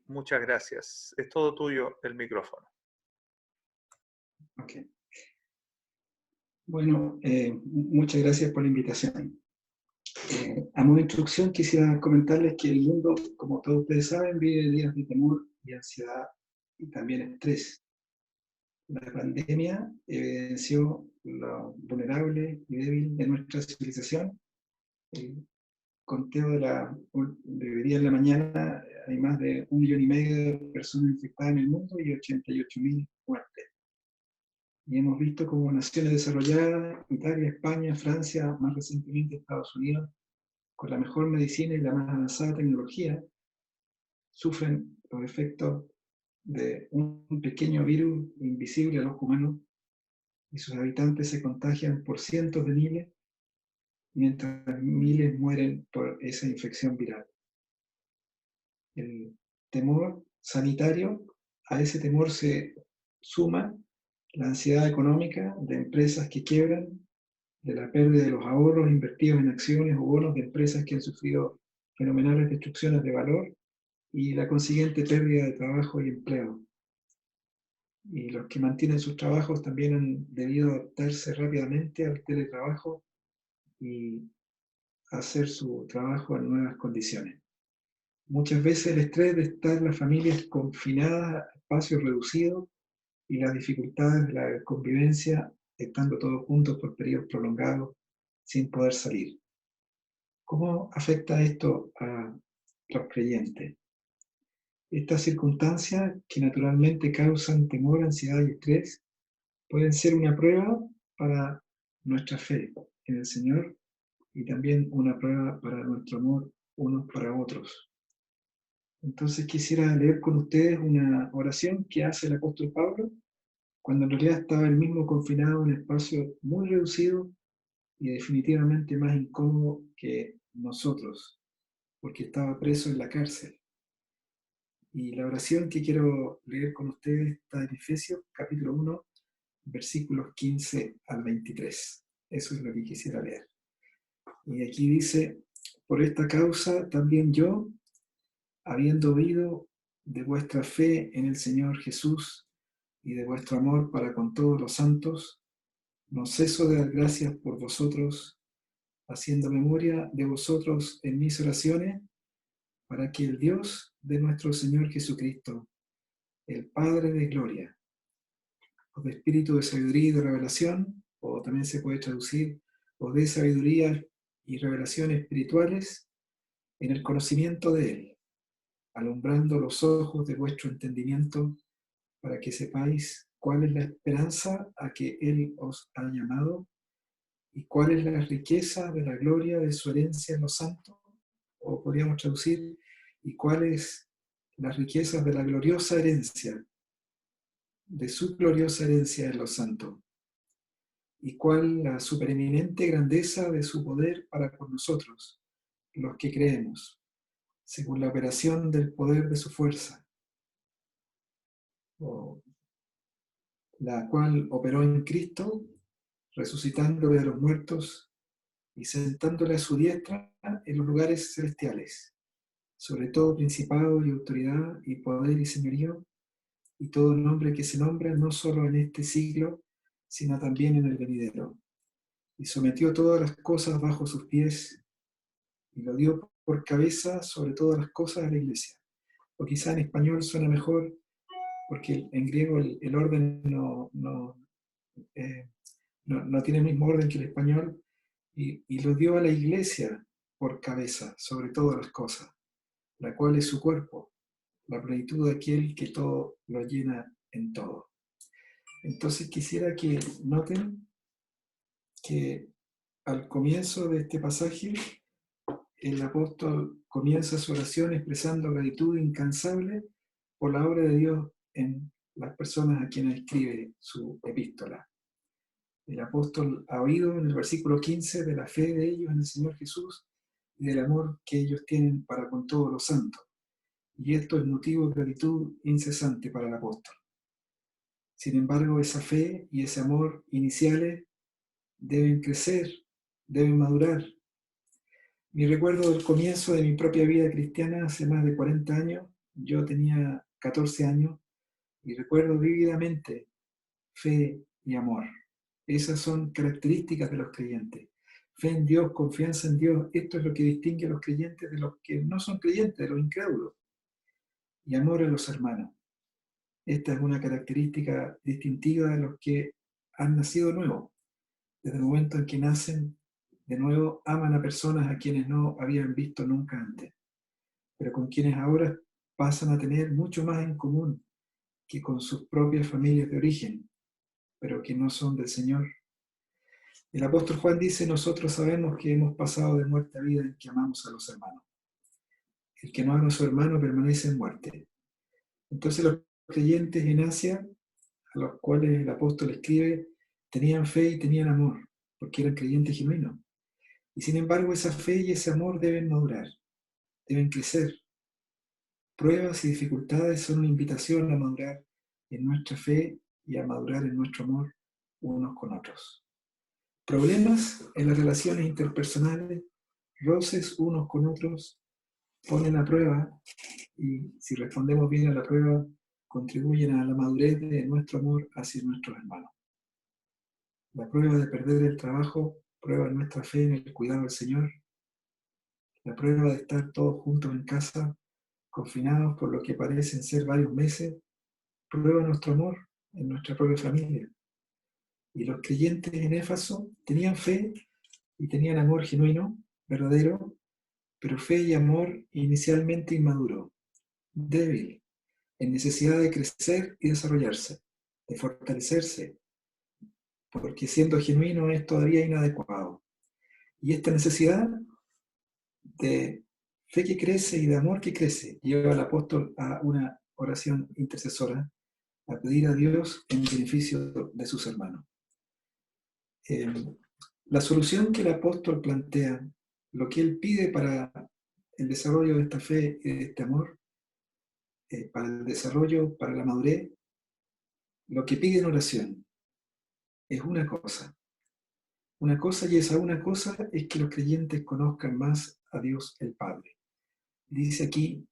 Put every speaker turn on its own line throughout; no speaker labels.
Muchas gracias. Es todo tuyo el micrófono.
Ok. Bueno, muchas gracias por la invitación. A modo de introducción quisiera comentarles que el mundo, como todos ustedes saben, vive días de temor y ansiedad y también estrés. La pandemia evidenció lo vulnerable y débil de nuestra civilización. El conteo de hoy día en la mañana hay más de 1,5 millones de personas infectadas en el mundo y 88.000 muertes. Y hemos visto como naciones desarrolladas, Italia, España, Francia, más recientemente Estados Unidos, con la mejor medicina y la más avanzada tecnología, sufren los efectos de un pequeño virus invisible a los humanos y sus habitantes se contagian por cientos de miles, mientras miles mueren por esa infección viral. El temor sanitario, a ese temor se suma la ansiedad económica de empresas que quiebran, de la pérdida de los ahorros invertidos en acciones o bonos de empresas que han sufrido fenomenales destrucciones de valor y la consiguiente pérdida de trabajo y empleo. Y los que mantienen sus trabajos también han debido adaptarse rápidamente al teletrabajo y hacer su trabajo en nuevas condiciones. Muchas veces el estrés de estar las familias confinadas a espacios reducidos y las dificultades de la convivencia estando todos juntos por periodos prolongados sin poder salir. ¿Cómo afecta esto a los creyentes? Estas circunstancias que naturalmente causan temor, ansiedad y estrés pueden ser una prueba para nuestra fe en el Señor y también una prueba para nuestro amor unos para otros. Entonces quisiera leer con ustedes una oración que hace el apóstol Pablo cuando en realidad estaba él mismo confinado en un espacio muy reducido y definitivamente más incómodo que nosotros, porque estaba preso en la cárcel. Y la oración que quiero leer con ustedes está en Efesios capítulo 1, versículos 15 al 23. Eso es lo que quisiera leer. Y aquí dice: por esta causa también yo, habiendo oído de vuestra fe en el Señor Jesús y de vuestro amor para con todos los santos, no ceso de dar gracias por vosotros, haciendo memoria de vosotros en mis oraciones, para que el Dios de nuestro Señor Jesucristo, el Padre de gloria, o de espíritu de sabiduría y de revelación, o también se puede traducir, o de sabiduría y revelación espirituales, en el conocimiento de Él, alumbrando los ojos de vuestro entendimiento, para que sepáis cuál es la esperanza a que Él os ha llamado, y cuál es la riqueza de la gloria de su herencia en los santos, o podríamos traducir, y cuáles las riquezas de la gloriosa herencia, de su gloriosa herencia en los santos, y cuál la supereminente grandeza de su poder para con nosotros, los que creemos, según la operación del poder de su fuerza, la cual operó en Cristo, resucitándole de los muertos y sentándole a su diestra en los lugares celestiales, sobre todo principado y autoridad y poder y señorío, y todo nombre que se nombra no solo en este siglo, sino también en el venidero. Y sometió todas las cosas bajo sus pies, y lo dio por cabeza sobre todas las cosas a la iglesia. O quizá en español suena mejor, porque en griego el orden no tiene el mismo orden que el español, y lo dio a la iglesia por cabeza sobre todas las cosas, la cual es su cuerpo, la plenitud de aquel que todo lo llena en todo. Entonces quisiera que noten que al comienzo de este pasaje, el apóstol comienza su oración expresando gratitud incansable por la obra de Dios en las personas a quienes escribe su epístola. El apóstol ha oído en el versículo 15 de la fe de ellos en el Señor Jesús y del amor que ellos tienen para con todos los santos. Y esto es motivo de gratitud incesante para el apóstol. Sin embargo, esa fe y ese amor iniciales deben crecer, deben madurar. Mi recuerdo del comienzo de mi propia vida cristiana hace más de 40 años yo tenía 14 años y recuerdo vívidamente fe y amor. Esas son características de los creyentes. Fe en Dios, confianza en Dios, esto es lo que distingue a los creyentes de los que no son creyentes, de los incrédulos. Y amor a los hermanos. Esta es una característica distintiva de los que han nacido nuevos. Desde el momento en que nacen de nuevo, aman a personas a quienes no habían visto nunca antes, pero con quienes ahora pasan a tener mucho más en común que con sus propias familias de origen, pero que no son del Señor. El apóstol Juan dice: nosotros sabemos que hemos pasado de muerte a vida en que amamos a los hermanos. El que no ama a su hermano permanece en muerte. Entonces los creyentes en Asia, a los cuales el apóstol escribe, tenían fe y tenían amor, porque eran creyentes genuinos. Y sin embargo, esa fe y ese amor deben madurar, deben crecer. Pruebas y dificultades son una invitación a madurar en nuestra fe y a madurar en nuestro amor unos con otros. Problemas en las relaciones interpersonales, roces unos con otros, ponen a prueba, y si respondemos bien a la prueba, contribuyen a la madurez de nuestro amor hacia nuestros hermanos. La prueba de perder el trabajo prueba nuestra fe en el cuidado del Señor. La prueba de estar todos juntos en casa, confinados por lo que parecen ser varios meses, prueba nuestro amor en nuestra propia familia. Y los creyentes en Éfeso tenían fe y tenían amor genuino, verdadero, pero fe y amor inicialmente inmaduro, débil, en necesidad de crecer y desarrollarse, de fortalecerse, porque siendo genuino es todavía inadecuado. Y esta necesidad de fe que crece y de amor que crece lleva al apóstol a una oración intercesora, a pedir a Dios en beneficio de sus hermanos. La solución que el apóstol plantea, lo que él pide para el desarrollo de esta fe y de este amor, para el desarrollo, para la madurez, lo que pide en oración es una cosa. Una cosa, y esa una cosa es que los creyentes conozcan más a Dios el Padre. Dice aquí: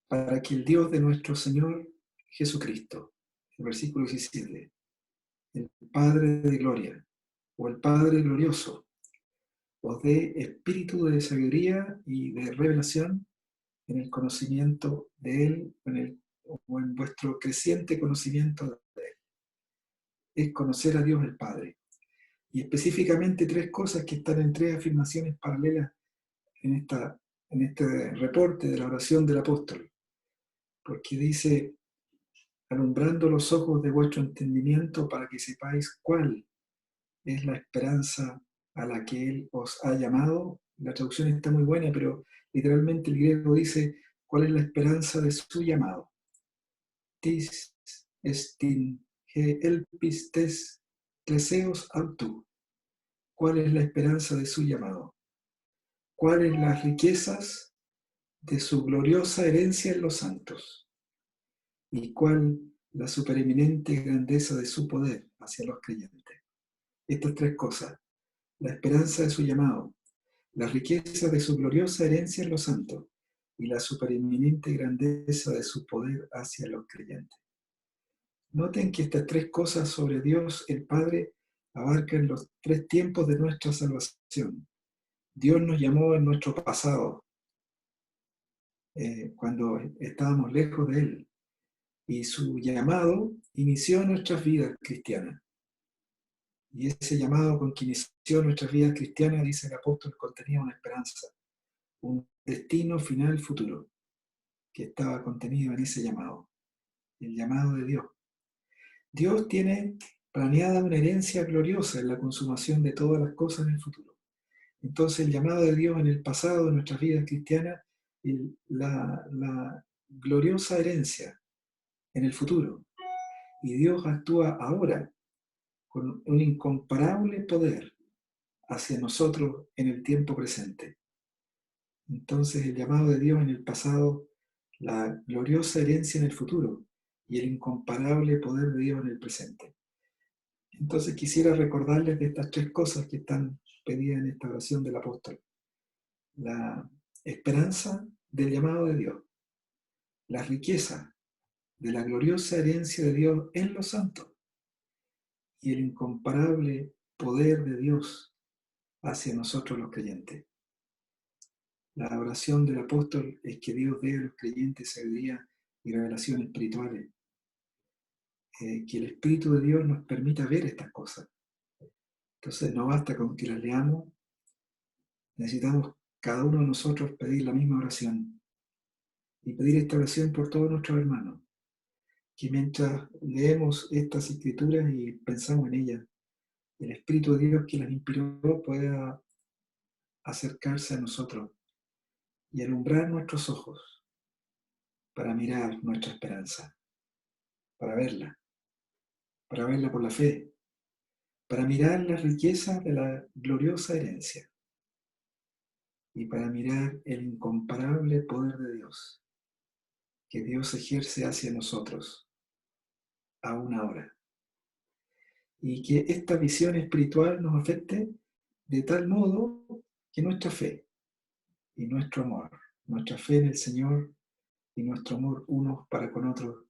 para que el Dios de nuestro Señor Jesucristo, el versículo 17, el Padre de gloria, o el Padre glorioso, os dé espíritu de sabiduría y de revelación en el conocimiento de Él, o en vuestro creciente conocimiento de Él. Es conocer a Dios el Padre. Y específicamente tres cosas que están en tres afirmaciones paralelas en este reporte de la oración del apóstol. Porque dice: alumbrando los ojos de vuestro entendimiento para que sepáis cuál es la esperanza a la que Él os ha llamado. La traducción está muy buena, pero literalmente el griego dice: ¿cuál es la esperanza de su llamado? Tis estin he elpis tes kleseos autu. ¿Cuál es la esperanza de su llamado? ¿Cuáles las riquezas de su gloriosa herencia en los santos? ¿Y cuál la supereminente grandeza de su poder hacia los creyentes? Estas tres cosas: la esperanza de su llamado, la riqueza de su gloriosa herencia en los santos y la supereminente grandeza de su poder hacia los creyentes. Noten que estas tres cosas sobre Dios el Padre abarcan los tres tiempos de nuestra salvación. Dios nos llamó en nuestro pasado, cuando estábamos lejos de Él, y su llamado inició nuestras vidas cristianas. Y ese llamado con que inició nuestras vidas cristianas, dice el apóstol, contenía una esperanza, un destino final futuro que estaba contenido en ese llamado, el llamado de Dios. Dios tiene planeada una herencia gloriosa en la consumación de todas las cosas en el futuro. Entonces el llamado de Dios en el pasado de nuestras vidas cristianas, la gloriosa herencia en el futuro. Y Dios actúa ahora con un incomparable poder hacia nosotros en el tiempo presente. Entonces el llamado de Dios en el pasado, la gloriosa herencia en el futuro y el incomparable poder de Dios en el presente. Entonces quisiera recordarles de estas tres cosas que están pedidas en esta oración del apóstol. La esperanza del llamado de Dios, la riqueza de la gloriosa herencia de Dios en los santos y el incomparable poder de Dios hacia nosotros los creyentes. La oración del apóstol es que Dios dé a los creyentes sabiduría y revelaciones espirituales, que el Espíritu de Dios nos permita ver estas cosas. Entonces no basta con que las leamos, necesitamos cada uno de nosotros pedir la misma oración y pedir esta oración por todos nuestros hermanos, que mientras leemos estas escrituras y pensamos en ellas, el Espíritu de Dios que las inspiró pueda acercarse a nosotros y alumbrar nuestros ojos para mirar nuestra esperanza, para verla por la fe, para mirar las riquezas de la gloriosa herencia y para mirar el incomparable poder de Dios que Dios ejerce hacia nosotros aún ahora. Y que esta visión espiritual nos afecte de tal modo que nuestra fe y nuestro amor, nuestra fe en el Señor y nuestro amor unos para con otros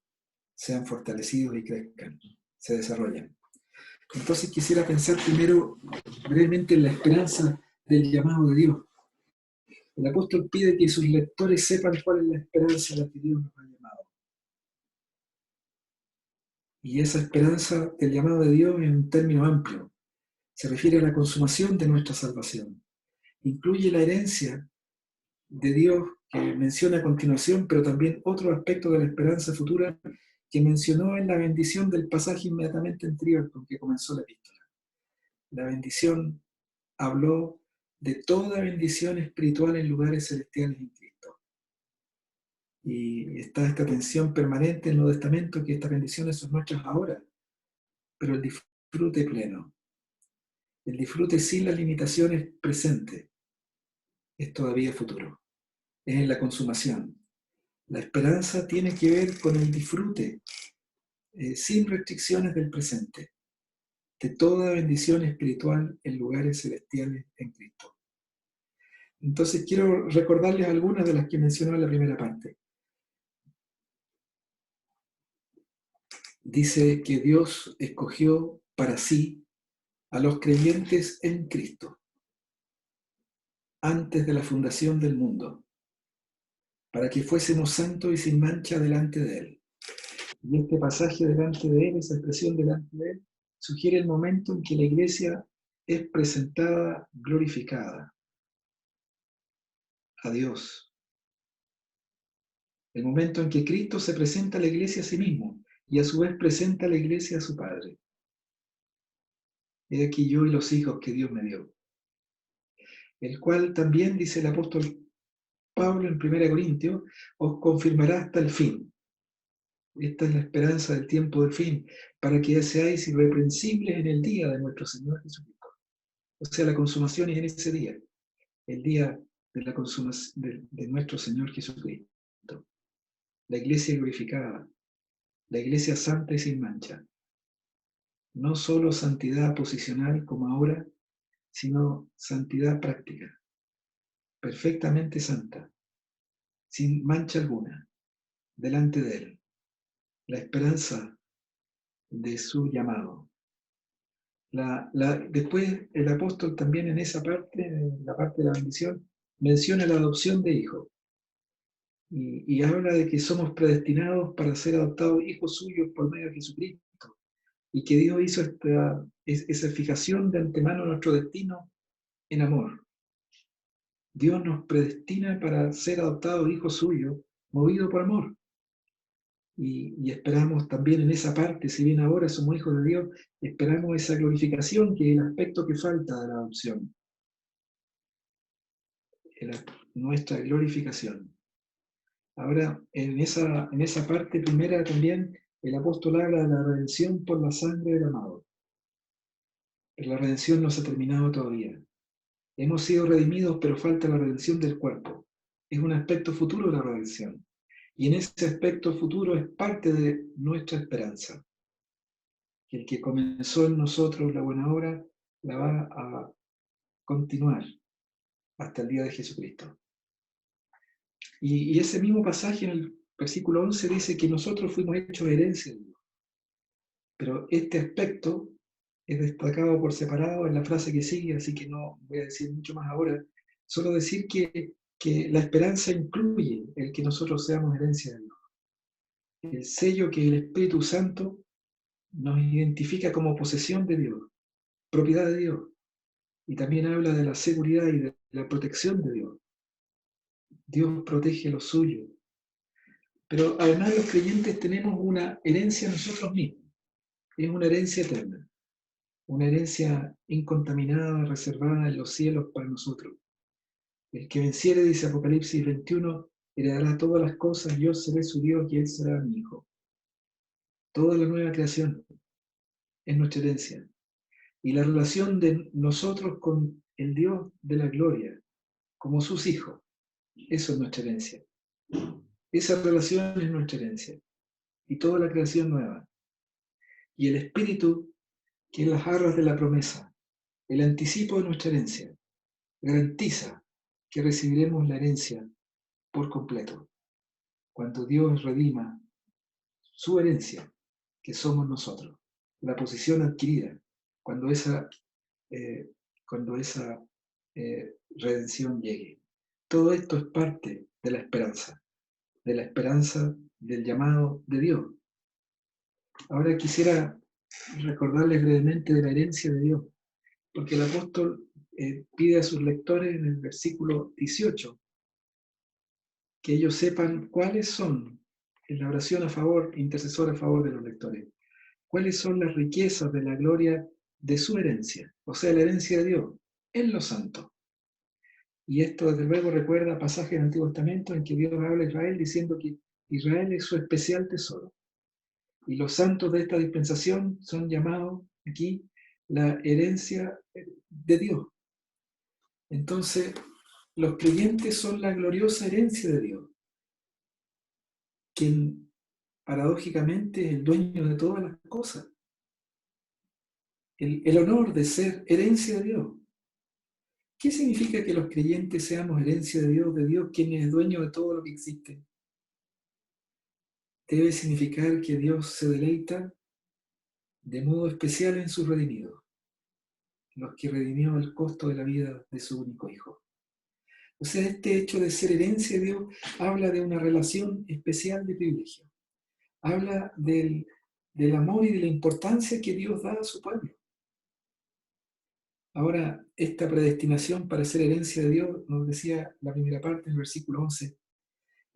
sean fortalecidos y crezcan, se desarrollen. Entonces quisiera pensar primero brevemente en la esperanza del llamado de Dios. El apóstol pide que sus lectores sepan cuál es la esperanza a la que Dios nos ha llamado. Y esa esperanza del llamado de Dios es un término amplio. Se refiere a la consumación de nuestra salvación. Incluye la herencia de Dios que menciona a continuación, pero también otro aspecto de la esperanza futura que mencionó en la bendición del pasaje inmediatamente anterior con que comenzó la epístola. La bendición habló de toda bendición espiritual en lugares celestiales en Cristo. Y está esta tensión permanente en el Nuevo Testamento, que estas bendiciones son nuestras ahora, pero el disfrute pleno, el disfrute sin las limitaciones presentes, es todavía futuro, es en la consumación. La esperanza tiene que ver con el disfrute, sin restricciones del presente, de toda bendición espiritual en lugares celestiales en Cristo. Entonces quiero recordarles algunas de las que mencionó en la primera parte. Dice que Dios escogió para sí a los creyentes en Cristo antes de la fundación del mundo, para que fuésemos santos y sin mancha delante de Él. Y este pasaje delante de Él, esa expresión delante de Él, sugiere el momento en que la iglesia es presentada glorificada a Dios. El momento en que Cristo se presenta a la iglesia a sí mismo y a su vez presenta a la iglesia a su Padre. He aquí yo y los hijos que Dios me dio. El cual también, dice el apóstol Pablo en 1 Corintios, os confirmará hasta el fin. Esta es la esperanza del tiempo del fin, para que seáis irreprensibles en el día de nuestro Señor Jesucristo. O sea, la consumación es en ese día, el día de la consumación de nuestro Señor Jesucristo. La iglesia glorificada, la iglesia santa y sin mancha. No solo santidad posicional como ahora, sino santidad práctica, perfectamente santa, sin mancha alguna, delante de Él. La esperanza de su llamado. Después el apóstol también en esa parte, en la parte de la bendición, menciona la adopción de hijos. Y habla de que somos predestinados para ser adoptados hijos suyos por medio de Jesucristo. Y que Dios hizo esa fijación de antemano a nuestro destino en amor. Dios nos predestina para ser adoptados hijos suyos, movidos por amor. Y esperamos también en esa parte, si bien ahora somos hijos de Dios, esperamos esa glorificación, que es el aspecto que falta de la adopción. Nuestra glorificación. Ahora, en esa parte primera también, el apóstol habla de la redención por la sangre del amado. Pero la redención no se ha terminado todavía. Hemos sido redimidos, pero falta la redención del cuerpo. Es un aspecto futuro de la redención. Y en ese aspecto futuro es parte de nuestra esperanza. Que el que comenzó en nosotros la buena obra, la va a continuar hasta el día de Jesucristo. Y ese mismo pasaje en el versículo 11 dice que nosotros fuimos hechos herencia de Dios. Pero este aspecto es destacado por separado en la frase que sigue, así que no voy a decir mucho más ahora. Solo decir que la esperanza incluye el que nosotros seamos herencia de Dios. El sello que el Espíritu Santo nos identifica como posesión de Dios, propiedad de Dios. Y también habla de la seguridad y de la protección de Dios. Dios protege lo suyo. Pero además los creyentes tenemos una herencia nosotros mismos. Es una herencia eterna. Una herencia incontaminada, reservada en los cielos para nosotros. El que venciere, dice Apocalipsis 21, heredará todas las cosas, yo seré su Dios y él será mi hijo. Toda la nueva creación es nuestra herencia. Y la relación de nosotros con el Dios de la gloria, como sus hijos, eso es nuestra herencia. Esa relación es nuestra herencia. Y toda la creación nueva. Y el Espíritu, que es las arras de la promesa, el anticipo de nuestra herencia, garantiza que recibiremos la herencia por completo, cuando Dios redima su herencia, que somos nosotros, la posición adquirida, cuando esa, eh, redención llegue. Todo esto es parte de la esperanza del llamado de Dios. Ahora quisiera recordarles brevemente de la herencia de Dios, porque el apóstol pide a sus lectores en el versículo 18 que ellos sepan cuáles son, en la oración a favor, intercesora a favor de los lectores, cuáles son las riquezas de la gloria de su herencia, o sea, la herencia de Dios, en los santos. Y esto desde luego recuerda pasajes del Antiguo Testamento en que Dios habla a Israel diciendo que Israel es su especial tesoro. Y los santos de esta dispensación son llamados aquí la herencia de Dios. Entonces, los creyentes son la gloriosa herencia de Dios, quien paradójicamente es el dueño de todas las cosas. El honor de ser herencia de Dios. ¿Qué significa que los creyentes seamos herencia de Dios, quien es dueño de todo lo que existe? Debe significar que Dios se deleita de modo especial en sus redimidos, los que redimió al costo de la vida de su único Hijo. O sea, este hecho de ser herencia de Dios habla de una relación especial de privilegio. Habla del amor y de la importancia que Dios da a su pueblo. Ahora, esta predestinación para ser herencia de Dios, nos decía la primera parte en el versículo 11,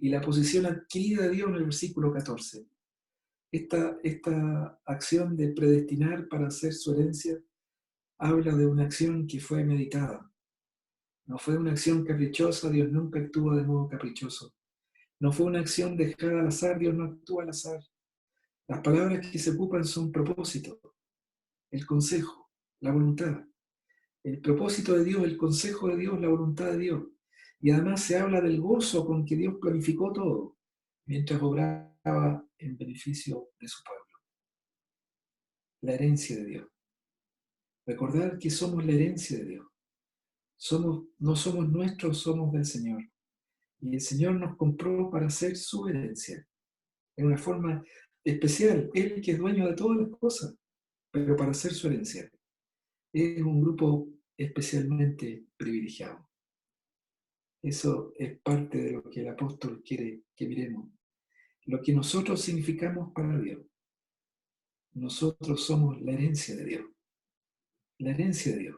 y la posición adquirida de Dios en el versículo 14. Esta acción de predestinar para ser su herencia habla de una acción que fue meditada. No fue una acción caprichosa, Dios nunca actúa de modo caprichoso. No fue una acción dejada al azar, Dios no actúa al azar. Las palabras que se ocupan son propósito, el consejo, la voluntad. El propósito de Dios, el consejo de Dios, la voluntad de Dios. Y además se habla del gozo con que Dios planificó todo, mientras obraba en beneficio de su pueblo. La herencia de Dios. Recordar que somos la herencia de Dios. No somos nuestros, somos del Señor. Y el Señor nos compró para ser su herencia. En una forma especial. Él que es dueño de todas las cosas, pero para ser su herencia. Es un grupo especialmente privilegiado. Eso es parte de lo que el apóstol quiere que miremos. Lo que nosotros significamos para Dios. Nosotros somos la herencia de Dios. La herencia de Dios.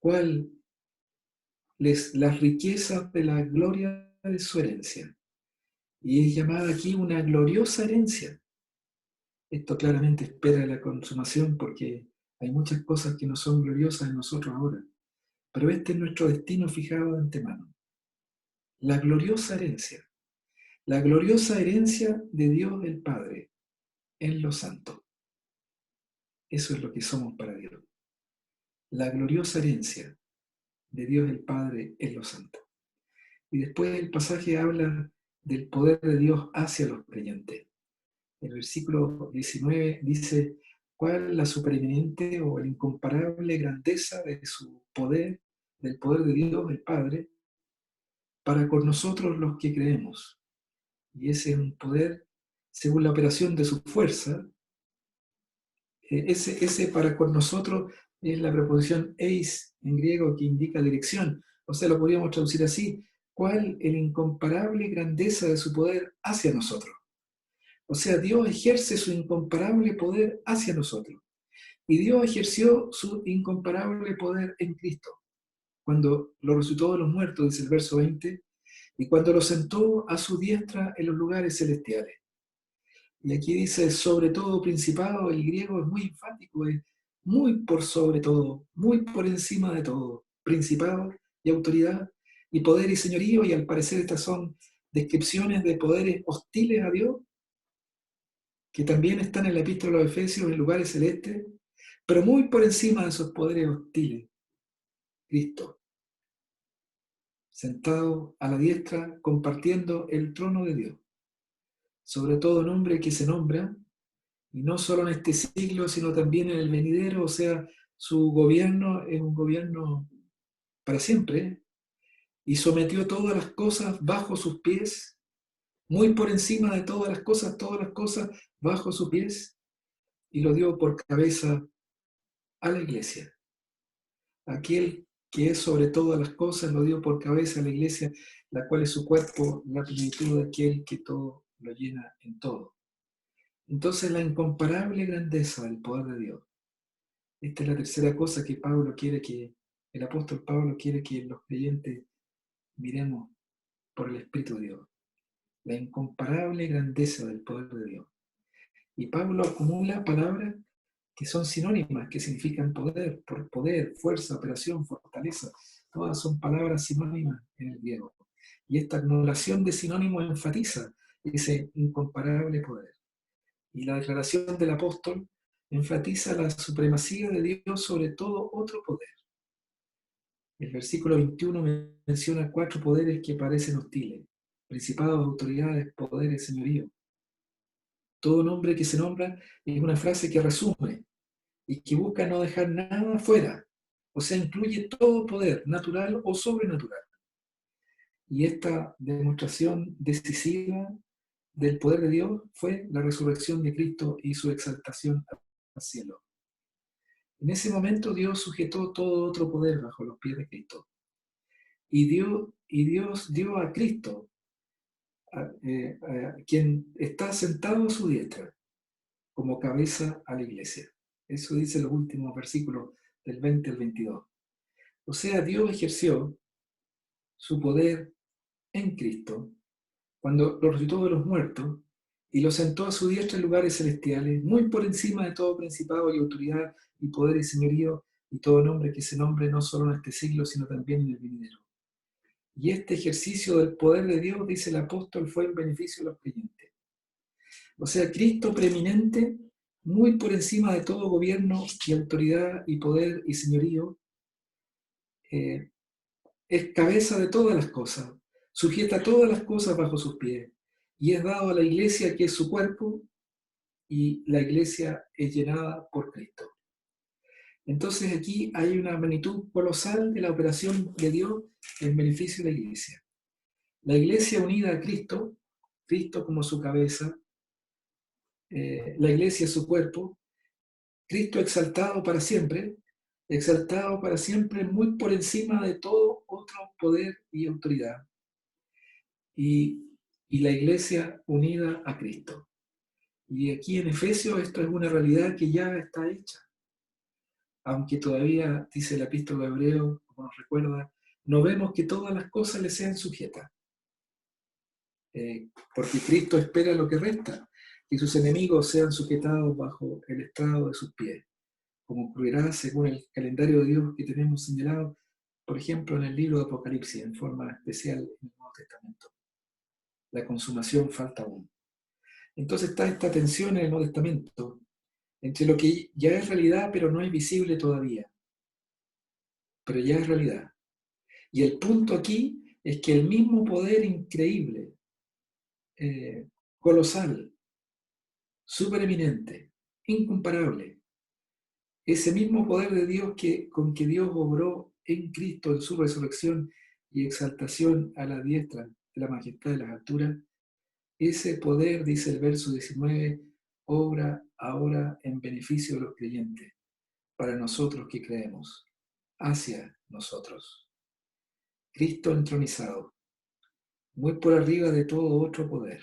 ¿Cuál es las riquezas de la gloria de su herencia? Y es llamada aquí una gloriosa herencia. Esto claramente espera la consumación porque hay muchas cosas que no son gloriosas en nosotros ahora. Pero este es nuestro destino fijado de antemano. La gloriosa herencia. La gloriosa herencia de Dios el Padre en los santos. Eso es lo que somos para Dios. La gloriosa herencia de Dios el Padre en los santos. Y después el pasaje habla del poder de Dios hacia los creyentes. El versículo 19 dice, ¿cuál es la supereminente o la incomparable grandeza de su poder, del poder de Dios el Padre, para con nosotros los que creemos? y ese es un poder según la operación de su fuerza. Ese para con nosotros es la preposición eis en griego, que indica dirección. O sea, lo podríamos traducir así: ¿cuál el incomparable grandeza de su poder hacia nosotros? O sea, Dios ejerce su incomparable poder hacia nosotros. Y Dios ejerció su incomparable poder en Cristo, cuando lo resucitó de los muertos, dice el verso 20, y cuando lo sentó a su diestra en los lugares celestiales. Y aquí dice sobre todo principado. El griego es muy enfático, es muy por sobre todo, muy por encima de todo. Principado y autoridad y poder y señorío, y al parecer estas son descripciones de poderes hostiles a Dios, que también están en la epístola de los Efesios en lugares celestes, pero muy por encima de esos poderes hostiles. Cristo, sentado a la diestra, compartiendo el trono de Dios. Sobre todo nombre que se nombra, y no solo en este siglo, sino también en el venidero. O sea, su gobierno es un gobierno para siempre, y sometió todas las cosas bajo sus pies, muy por encima de todas las cosas bajo sus pies, y lo dio por cabeza a la iglesia. Aquel que es sobre todas las cosas lo dio por cabeza a la iglesia, la cual es su cuerpo, la plenitud de aquel que todo lo llena en todo. Entonces, la incomparable grandeza del poder de Dios. Esta es la tercera cosa que el apóstol Pablo quiere que los creyentes miremos por el Espíritu de Dios. La incomparable grandeza del poder de Dios. Y Pablo acumula palabras que son sinónimas, que significan poder, por poder, fuerza, operación, fortaleza. Todas son palabras sinónimas en el griego. Y esta acumulación de sinónimos enfatiza ese incomparable poder. Y la declaración del apóstol enfatiza la supremacía de Dios sobre todo otro poder. El versículo 21 menciona 4 poderes que parecen hostiles: principados, autoridades, poderes, señorío. Todo nombre que se nombra es una frase que resume y que busca no dejar nada fuera. O sea, incluye todo poder, natural o sobrenatural. Y esta demostración decisiva del poder de Dios fue la resurrección de Cristo y su exaltación al cielo. En ese momento Dios sujetó todo otro poder bajo los pies de Cristo. Y Dios dio a Cristo, quien está sentado a su diestra, como cabeza a la iglesia. Eso dice los últimos versículos del 20 al 22. O sea, Dios ejerció su poder en Cristo cuando lo resucitó de los muertos y lo sentó a su diestra en lugares celestiales, muy por encima de todo principado y autoridad y poder y señorío y todo nombre que se nombre, no solo en este siglo, sino también en el venidero. Y este ejercicio del poder de Dios, dice el apóstol, fue en beneficio de los creyentes. O sea, Cristo preeminente, muy por encima de todo gobierno y autoridad y poder y señorío, es cabeza de todas las cosas, sujeta todas las cosas bajo sus pies, y es dado a la iglesia, que es su cuerpo, y la iglesia es llenada por Cristo. Entonces aquí hay una magnitud colosal de la operación de Dios en beneficio de la iglesia. La iglesia unida a Cristo, Cristo como su cabeza, la iglesia su cuerpo, Cristo exaltado para siempre muy por encima de todo otro poder y autoridad. Y la iglesia unida a Cristo. Y aquí en Efesios esto es una realidad que ya está hecha. Aunque todavía, dice el epístola de Hebreo, como nos recuerda, no vemos que todas las cosas le sean sujetas. Porque Cristo espera lo que resta, que sus enemigos sean sujetados bajo el estrado de sus pies, como ocurrirá según el calendario de Dios que tenemos señalado, por ejemplo, en el libro de Apocalipsis, en forma especial en el Nuevo Testamento. La consumación falta aún. Entonces está esta tensión en el Nuevo Testamento entre lo que ya es realidad, pero no es visible todavía, pero ya es realidad. Y el punto aquí es que el mismo poder increíble, colosal, supereminente, incomparable, ese mismo poder de Dios con que Dios obró en Cristo en su resurrección y exaltación a la diestra de la majestad de las alturas, Ese poder, dice el verso 19, obra ahora en beneficio de los creyentes, para nosotros que creemos, hacia nosotros. Cristo entronizado, muy por arriba de todo otro poder,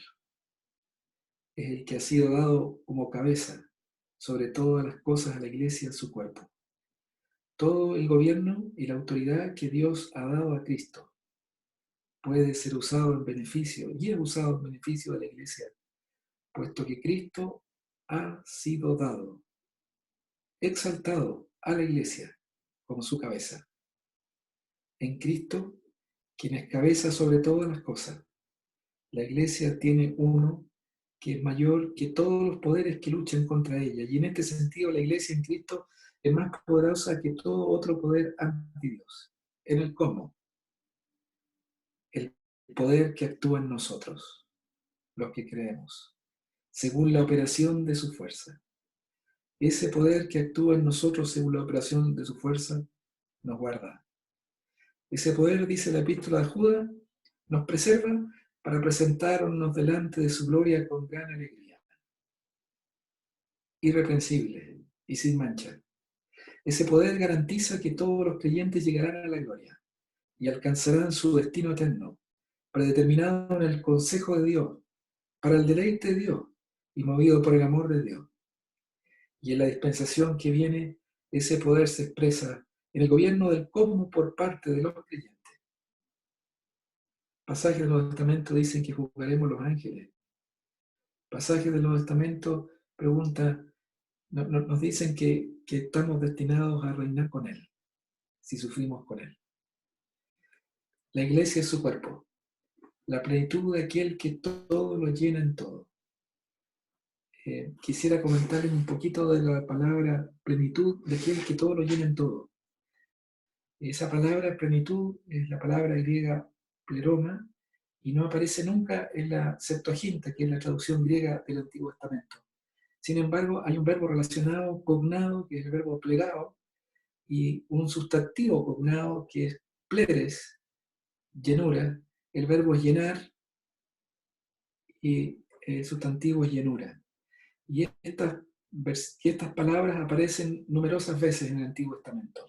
es el que ha sido dado como cabeza sobre todas las cosas a la iglesia, su cuerpo. Todo el gobierno y la autoridad que Dios ha dado a Cristo puede ser usado en beneficio y es usado en beneficio de la iglesia, puesto que Cristo ha sido dado, exaltado a la iglesia como su cabeza. En Cristo, quien es cabeza sobre todas las cosas, la iglesia tiene uno que es mayor que todos los poderes que luchan contra ella. Y en este sentido, la iglesia en Cristo es más poderosa que todo otro poder ante Dios. En el cómo, el poder que actúa en nosotros, los que creemos, según la operación de su fuerza. Ese poder que actúa en nosotros según la operación de su fuerza nos guarda. Ese poder, dice la epístola de Judas, nos preserva para presentarnos delante de su gloria con gran alegría, irreprensible y sin mancha. Ese poder garantiza que todos los creyentes llegarán a la gloria y alcanzarán su destino eterno, predeterminado en el consejo de Dios, para el deleite de Dios y movido por el amor de Dios. Y en la dispensación que viene, ese poder se expresa en el gobierno del cosmos por parte de los creyentes. Pasajes del Nuevo Testamento dicen que juzgaremos los ángeles. Pasajes del Nuevo Testamento nos dicen que estamos destinados a reinar con Él, si sufrimos con Él. La iglesia es su cuerpo, la plenitud de aquel que todo lo llena en todo. Quisiera comentarles un poquito de la palabra plenitud de aquel que todo lo llena en todo. Esa palabra plenitud es la palabra griega pleroma y no aparece nunca en la Septuaginta, que es la traducción griega del Antiguo Testamento. Sin embargo, hay un verbo relacionado, cognado, que es el verbo plerao, y un sustantivo cognado, que es pleres, llenura. El verbo es llenar y el sustantivo es llenura. Y estas palabras aparecen numerosas veces en el Antiguo Testamento.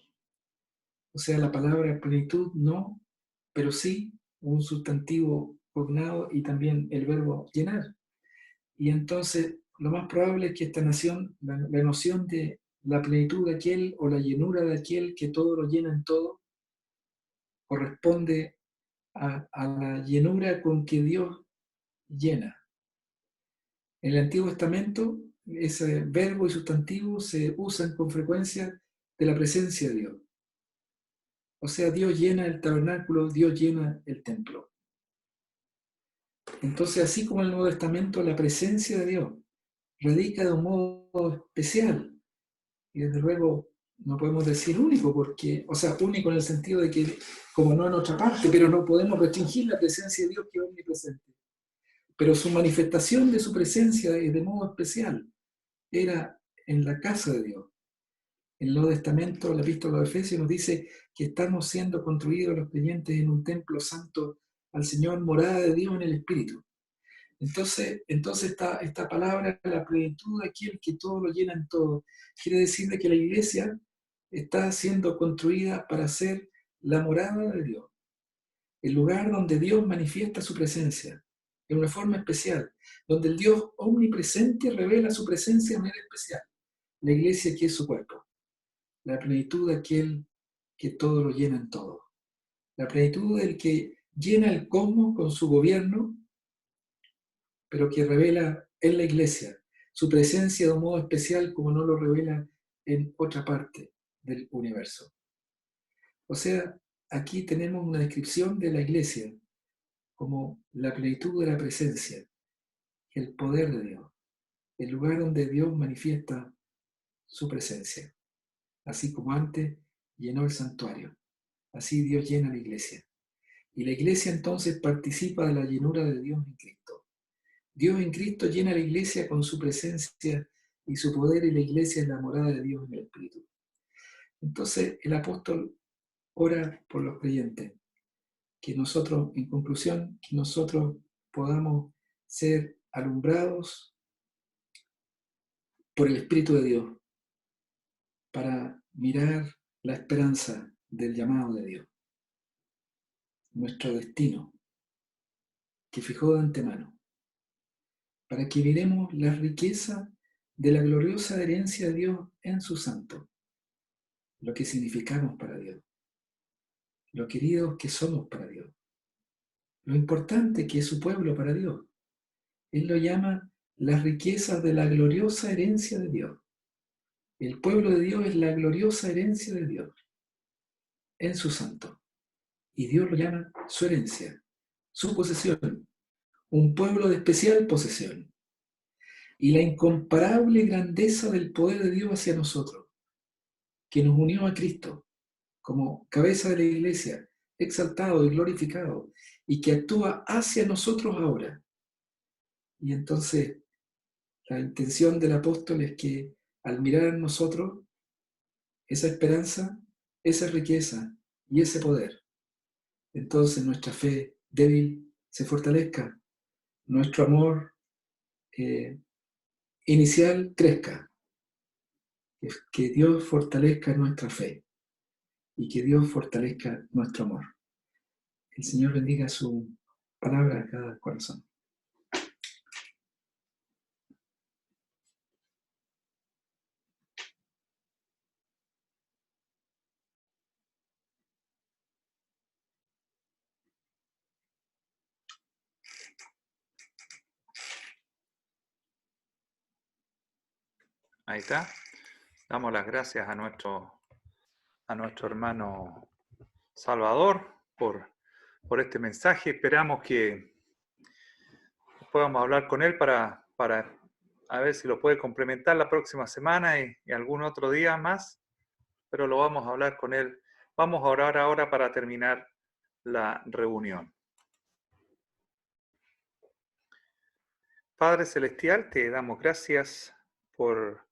O sea, la palabra plenitud no, pero sí un sustantivo cognado y también el verbo llenar. Y entonces lo más probable es que esta noción, la noción de la plenitud de aquel o la llenura de aquel que todo lo llena en todo, corresponde a la llenura con que Dios llena. En el Antiguo Testamento, ese verbo y sustantivo se usan con frecuencia de la presencia de Dios. O sea, Dios llena el tabernáculo, Dios llena el templo. Entonces, así como en el Nuevo Testamento, la presencia de Dios radica de un modo especial. Y desde luego no podemos decir único, porque, o sea, único en el sentido de que, como no en otra parte, pero no podemos restringir la presencia de Dios que es omnipresente. Pero su manifestación de su presencia es de modo especial. Era en la casa de Dios. En el Nuevo Testamento, la epístola de Efesios nos dice que estamos siendo construidos los creyentes en un templo santo al Señor, morada de Dios en el Espíritu. Entonces esta palabra, la plenitud de aquel que todo lo llena en todo, quiere decir de que la iglesia está siendo construida para ser la morada de Dios, el lugar donde Dios manifiesta su presencia de una forma especial, donde el Dios omnipresente revela su presencia de manera especial. La iglesia que es su cuerpo, la plenitud de aquel que todo lo llena en todo, la plenitud del que llena el cosmos con su gobierno, pero que revela en la iglesia su presencia de un modo especial como no lo revela en otra parte del universo. O sea, aquí tenemos una descripción de la iglesia como la plenitud de la presencia, el poder de Dios, el lugar donde Dios manifiesta su presencia. Así como antes llenó el santuario, así Dios llena la iglesia. Y la iglesia entonces participa de la llenura de Dios en Cristo. Dios en Cristo llena la iglesia con su presencia y su poder, y la iglesia es la morada de Dios en el Espíritu. Entonces el apóstol ora por los creyentes, que nosotros, en conclusión, que nosotros podamos ser alumbrados por el Espíritu de Dios para mirar la esperanza del llamado de Dios, nuestro destino que fijó de antemano, para que miremos la riqueza de la gloriosa herencia de Dios en su santo, lo que significamos para Dios, lo queridos que somos para Dios, lo importante que es su pueblo para Dios. Él lo llama las riquezas de la gloriosa herencia de Dios. El pueblo de Dios es la gloriosa herencia de Dios en su santo. Y Dios lo llama su herencia, su posesión, un pueblo de especial posesión. Y la incomparable grandeza del poder de Dios hacia nosotros, que nos unió a Cristo como cabeza de la iglesia, exaltado y glorificado, y que actúa hacia nosotros ahora. Y entonces la intención del apóstol es que al mirar en nosotros esa esperanza, esa riqueza y ese poder, entonces nuestra fe débil se fortalezca, nuestro amor inicial crezca, que Dios fortalezca nuestra fe y que Dios fortalezca nuestro amor. El Señor bendiga su palabra a cada corazón.
Ahí está. Damos las gracias a nuestro hermano Salvador por este mensaje. Esperamos que podamos hablar con él para a ver si lo puede complementar la próxima semana y algún otro día más, pero lo vamos a hablar con él. Vamos a orar ahora para terminar la reunión. Padre Celestial, te damos gracias por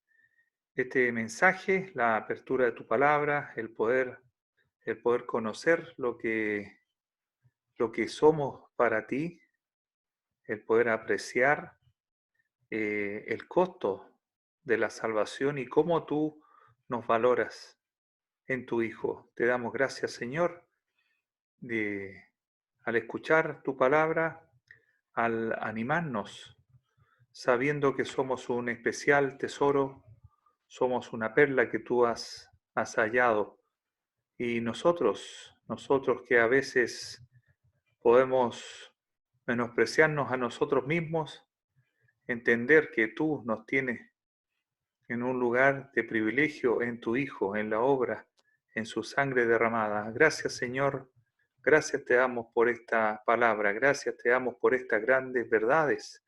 este mensaje, la apertura de tu palabra, el poder conocer lo que somos para ti, el poder apreciar el costo de la salvación y cómo tú nos valoras en tu Hijo. Te damos gracias, Señor, al escuchar tu palabra, al animarnos, sabiendo que somos un especial tesoro, somos una perla que tú has hallado. Y nosotros que a veces podemos menospreciarnos a nosotros mismos, entender que tú nos tienes en un lugar de privilegio en tu Hijo, en la obra, en su sangre derramada. Gracias, Señor. Gracias te damos por esta palabra. Gracias te damos por estas grandes verdades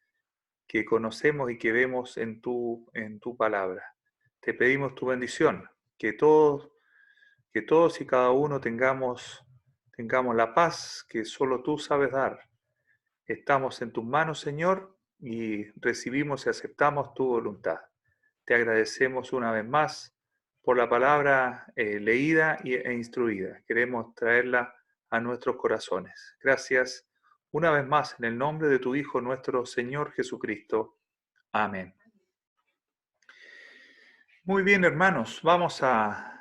que conocemos y que vemos en tu palabra. Te pedimos tu bendición, que todos y cada uno tengamos la paz que solo tú sabes dar. Estamos en tus manos, Señor, y recibimos y aceptamos tu voluntad. Te agradecemos una vez más por la palabra leída e instruida. Queremos traerla a nuestros corazones. Gracias una vez más en el nombre de tu Hijo, nuestro Señor Jesucristo. Amén. Muy bien, hermanos, vamos a